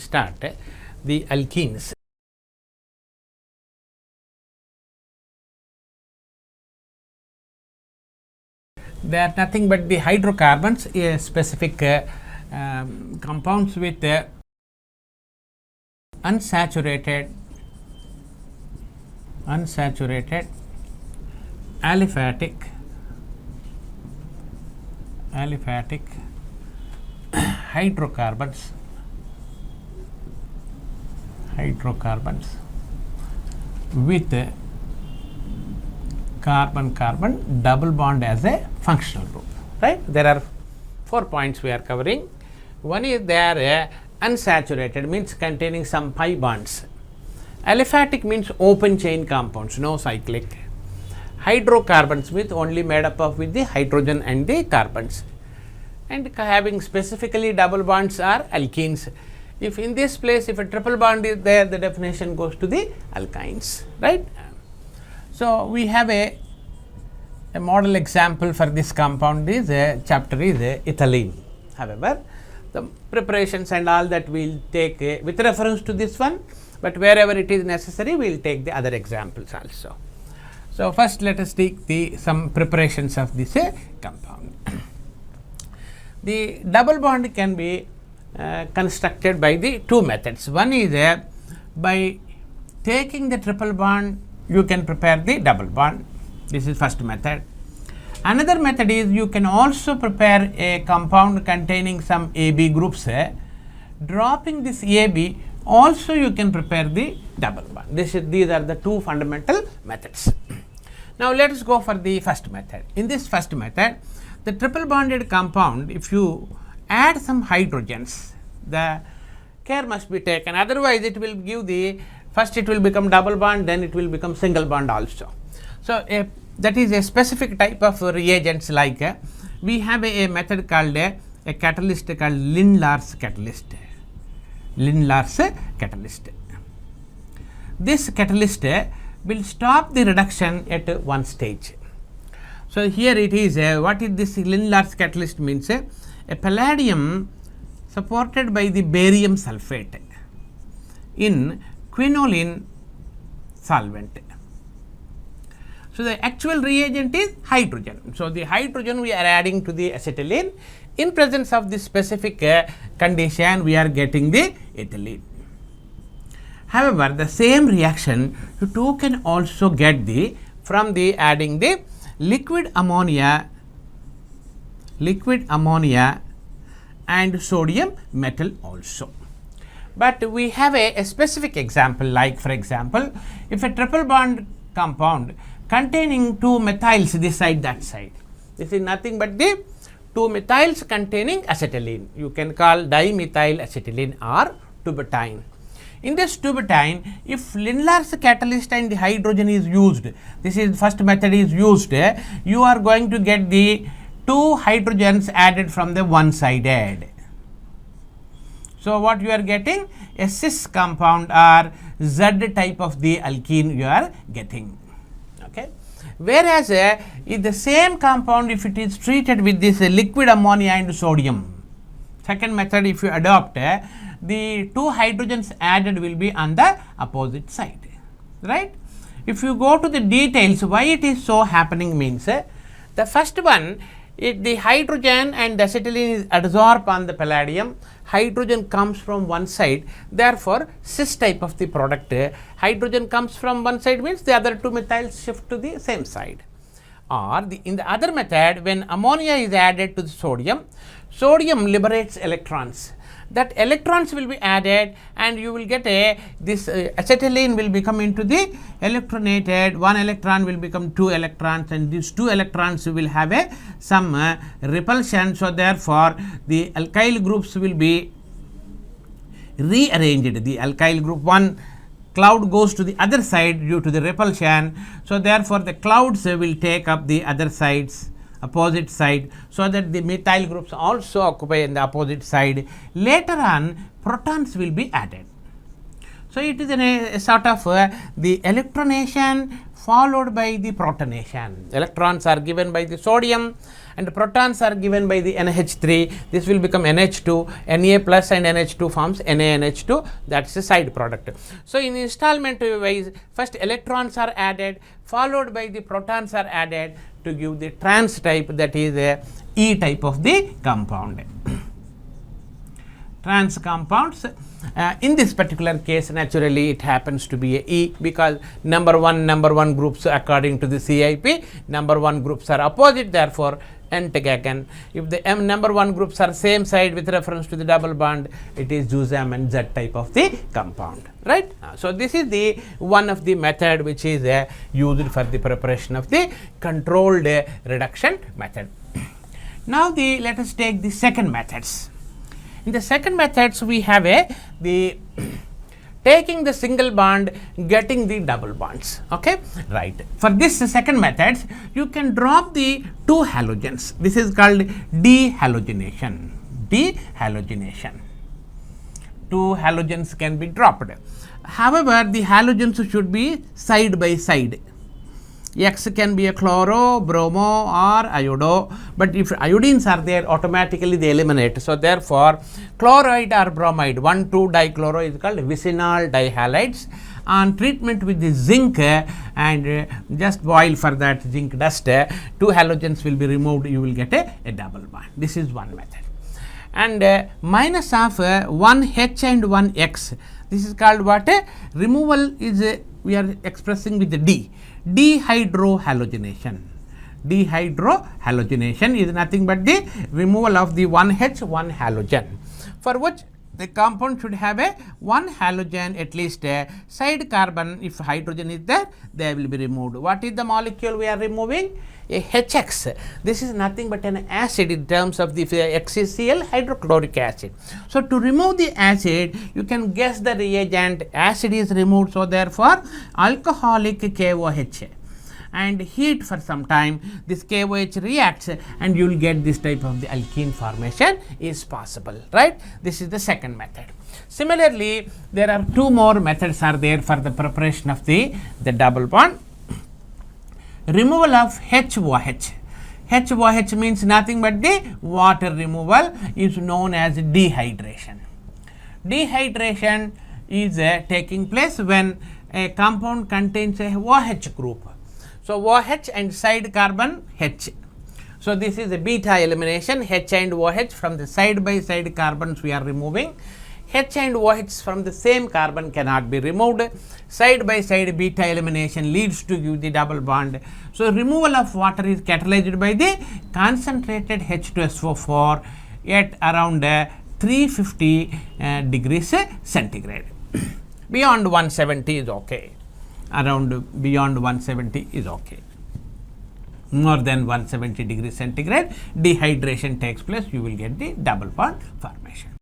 start. The alkenes. They are nothing but the hydrocarbons, specific compounds with unsaturated aliphatic hydrocarbons with carbon-carbon double bond as a functional group, right? There are 4 points we are covering. One is they are unsaturated, means containing some pi bonds. Aliphatic means open chain compounds, no cyclic. Hydrocarbons with only made up of with the hydrogen and the carbons, and having specifically double bonds are alkenes. If in this place, if a triple bond is there, the definition goes to the alkynes, right? So, we have a model example for this compound is chapter is ethylene. However, the preparations and all that we will take with reference to this one, but wherever it is necessary we will take the other examples also. So, first let us take some preparations of this compound. The double bond can be constructed by the two methods. One is by taking the triple bond, you can prepare the double bond. This is first method. Another method is you can also prepare a compound containing some AB groups. Dropping this AB, also you can prepare the double bond. These are the two fundamental methods. Now, let us go for the first method. In this first method, the triple bonded compound, if you add some hydrogens, the care must be taken, otherwise it will give the first it will become double bond, then it will become single bond also. So, that is a specific type of reagents, like we have a method called a catalyst called Lindlar's catalyst. This catalyst will stop the reduction at one stage. So, here it is what is this Lindlar's catalyst means a palladium supported by the barium sulfate in quinoline solvent. So, the actual reagent is hydrogen. So, the hydrogen we are adding to the acetylene. In presence of this specific condition, we are getting the ethylene. However, the same reaction you too can also get from the adding the liquid ammonia and sodium metal also. But we have a specific example, like for example, if a triple bond compound containing two methyls this side that side, this is nothing but the two methyls containing acetylene, you can call dimethyl acetylene or tubetine. In this tubetine, if Lindlar's catalyst and the hydrogen is used, this is first method is used, you are going to get the two hydrogens added from the one sided. So, what you are getting? A cis compound or Z type of the alkene you are getting. Okay. Whereas, in the same compound, if it is treated with this liquid ammonia and sodium, second method if you adopt, the two hydrogens added will be on the opposite side, right. If you go to the details why it is so happening means, the first one, the hydrogen and the acetylene is adsorbed on the palladium, hydrogen comes from one side, therefore, cis type of the product, hydrogen comes from one side means the other two methyls shift to the same side. Or in the other method, when ammonia is added to the sodium, sodium liberates electrons. That electrons will be added and you will get this acetylene will become into the electronated, one electron will become two electrons, and these two electrons will have some repulsion. So, therefore, the alkyl groups will be rearranged. The alkyl group one cloud goes to the other side due to the repulsion. So, therefore, the clouds will take up the other sides, opposite side, so that the methyl groups also occupy in the opposite side. Later on, protons will be added. So, it is a sort of the electronation followed by the protonation. Electrons are given by the sodium and protons are given by the NH3. This will become NH2, Na plus and NH2 forms NaNH2, that is a side product. So, in installment wise, first electrons are added, followed by the protons are added to give the trans type, that is a E type of the compound. Trans compounds, in this particular case naturally it happens to be a E, because number one groups according to the CIP, number one groups are opposite, therefore Entgegen. If the number one groups are same side with reference to the double bond, it is Juzam and Z type of the compound, right. So, this is the one of the method which is used for the preparation of the controlled reduction method. Now, let us take the second methods. In the second methods, we have the taking the single bond, getting the double bonds. Okay, right. For this second methods, you can drop the two halogens. This is called dehalogenation. Dehalogenation. Two halogens can be dropped. However, the halogens should be side by side. X can be a chloro, bromo or iodo, but if iodines are there, automatically they eliminate. So, therefore, chloride or bromide 1,2-dichloro is called vicinal dihalides. On treatment with the zinc and just boil for that zinc dust, two halogens will be removed, you will get a double bond. This is one method. And minus of one H and one X, this is called what? Removal is we are expressing with the D. Dehydrohalogenation. Dehydrohalogenation is nothing but the removal of the one H, one halogen, for which the compound should have a one halogen, at least a side carbon. If hydrogen is there, they will be removed. What is the molecule we are removing? A HX. This is nothing but an acid in terms of the XCl hydrochloric acid. So, to remove the acid, you can guess the reagent. Acid is removed, so therefore alcoholic KOH, and heat for some time, this KOH reacts and you will get this type of the alkene formation is possible, right. This is the second method. Similarly, there are two more methods are there for the preparation of the double bond. Removal of HOH. HOH means nothing but the water removal, is known as dehydration. Dehydration is taking place when a compound contains a OH group. So, OH and side carbon H. So, this is a beta elimination, H and OH from the side by side carbons we are removing. H and OH from the same carbon cannot be removed. Side by side beta elimination leads to give the double bond. So, removal of water is catalyzed by the concentrated H2SO4 at around 350 degrees centigrade. Beyond 170 is okay. Around beyond 170 is okay. More than 170 degrees centigrade, dehydration takes place, you will get the double bond formation.